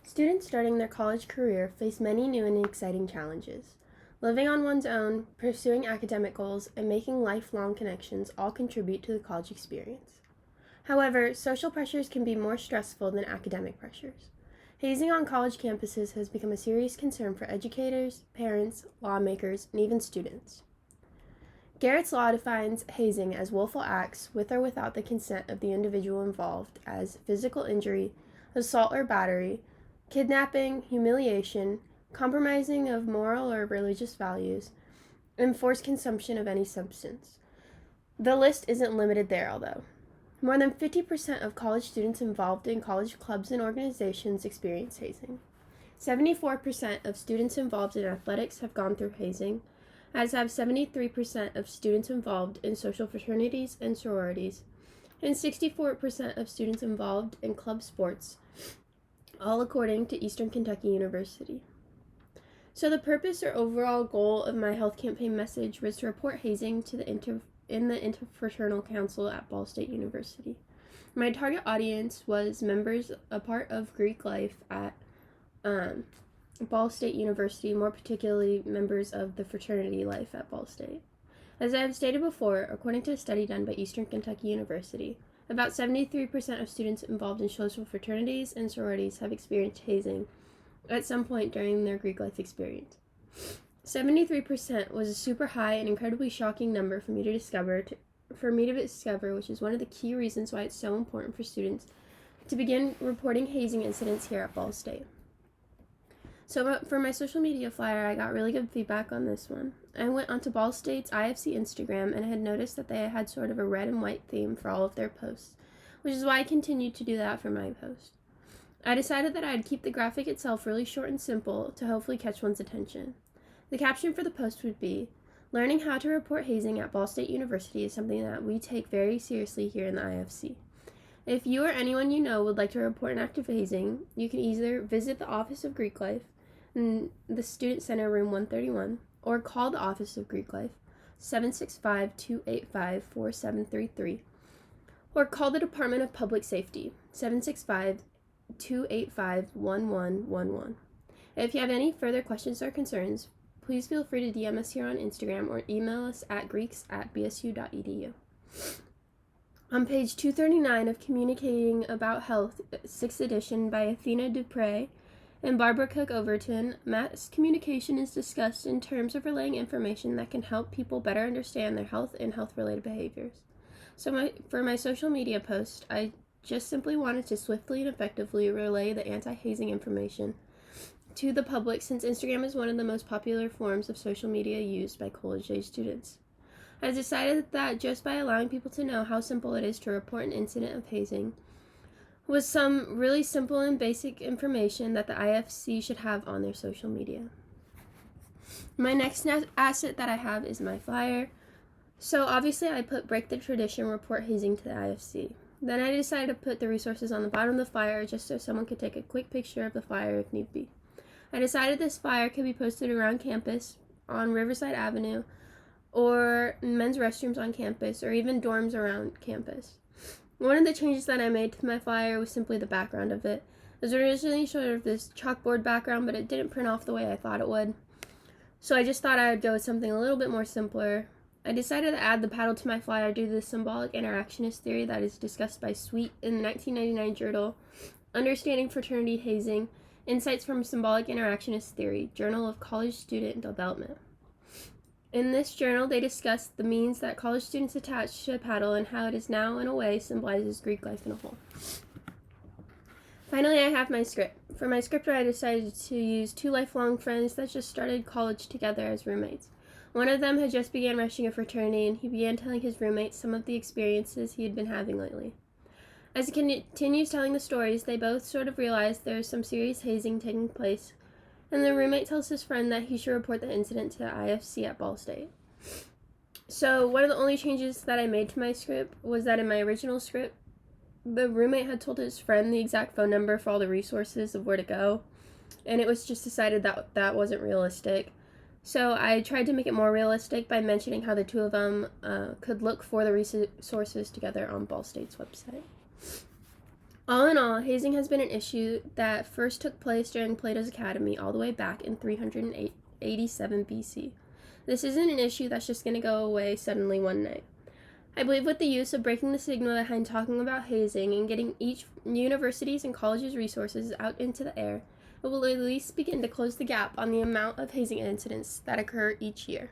Students starting their college career face many new and exciting challenges. Living on one's own, pursuing academic goals, and making lifelong connections all contribute to the college experience. However, social pressures can be more stressful than academic pressures. Hazing on college campuses has become a serious concern for educators, parents, lawmakers, and even students. Garrett's Law defines hazing as willful acts with or without the consent of the individual involved as physical injury, assault or battery, kidnapping, humiliation, compromising of moral or religious values, and forced consumption of any substance. The list isn't limited there, although. More than 50% of college students involved in college clubs and organizations experience hazing. 74% of students involved in athletics have gone through hazing, as have 73% of students involved in social fraternities and sororities, and 64% of students involved in club sports, all according to Eastern Kentucky University. So the purpose or overall goal of my health campaign message was to report hazing to the Interfraternal Council at Ball State University. My target audience was members, a part of Greek life at Ball State University, more particularly members of the fraternity life at Ball State. As I have stated before, according to a study done by Eastern Kentucky University, about 73% of students involved in social fraternities and sororities have experienced hazing at some point during their Greek life experience. 73% was a super high and incredibly shocking number for me to discover, which is one of the key reasons why it's so important for students to begin reporting hazing incidents here at Ball State. So for my social media flyer, I got really good feedback on this one. I went onto Ball State's IFC Instagram and had noticed that they had sort of a red and white theme for all of their posts, which is why I continued to do that for my post. I decided that I'd keep the graphic itself really short and simple to hopefully catch one's attention. The caption for the post would be, "Learning how to report hazing at Ball State University is something that we take very seriously here in the IFC. If you or anyone you know would like to report an act of hazing, you can either visit the Office of Greek Life in the Student Center, room 131, or call the Office of Greek Life, 765-285-4733, or call the Department of Public Safety, 765-285-1111. If you have any further questions or concerns, please feel free to DM us here on Instagram or email us at greeks@bsu.edu. On page 239 of Communicating About Health, 6th edition by Athena Dupre and Barbara Cook Overton, mass communication is discussed in terms of relaying information that can help people better understand their health and health-related behaviors. So for my social media post, I just simply wanted to swiftly and effectively relay the anti-hazing information to the public, since Instagram is one of the most popular forms of social media used by college-age students. I decided that just by allowing people to know how simple it is to report an incident of hazing was some really simple and basic information that the IFC should have on their social media. My next asset that I have is my flyer. So obviously I put break the tradition, report hazing to the IFC. Then I decided to put the resources on the bottom of the flyer just so someone could take a quick picture of the flyer if need be. I decided this flyer could be posted around campus, on Riverside Avenue, or men's restrooms on campus, or even dorms around campus. One of the changes that I made to my flyer was simply the background of it. It was originally sort of this chalkboard background, but it didn't print off the way I thought it would. So I just thought I would go with something a little bit more simpler. I decided to add the paddle to my flyer due to the symbolic interactionist theory that is discussed by Sweet in the 1999 journal, Understanding Fraternity Hazing, Insights from Symbolic Interactionist Theory, Journal of College Student Development. In this journal, they discuss the means that college students attach to a paddle and how it is now, in a way, symbolizes Greek life in a whole. Finally, I have my script. For my script, I decided to use two lifelong friends that just started college together as roommates. One of them had just began rushing a fraternity, and he began telling his roommates some of the experiences he had been having lately. As he continues telling the stories, they both sort of realize there is some serious hazing taking place, and the roommate tells his friend that he should report the incident to the IFC at Ball State. So one of the only changes that I made to my script was that in my original script, the roommate had told his friend the exact phone number for all the resources of where to go, and it was just decided that that wasn't realistic. So I tried to make it more realistic by mentioning how the two of them could look for the resources together on Ball State's website. All in all, hazing has been an issue that first took place during Plato's Academy all the way back in 387 BC. This isn't an issue that's just going to go away suddenly one night. I believe with the use of breaking the stigma behind talking about hazing and getting each university's and colleges' resources out into the air, it will at least begin to close the gap on the amount of hazing incidents that occur each year.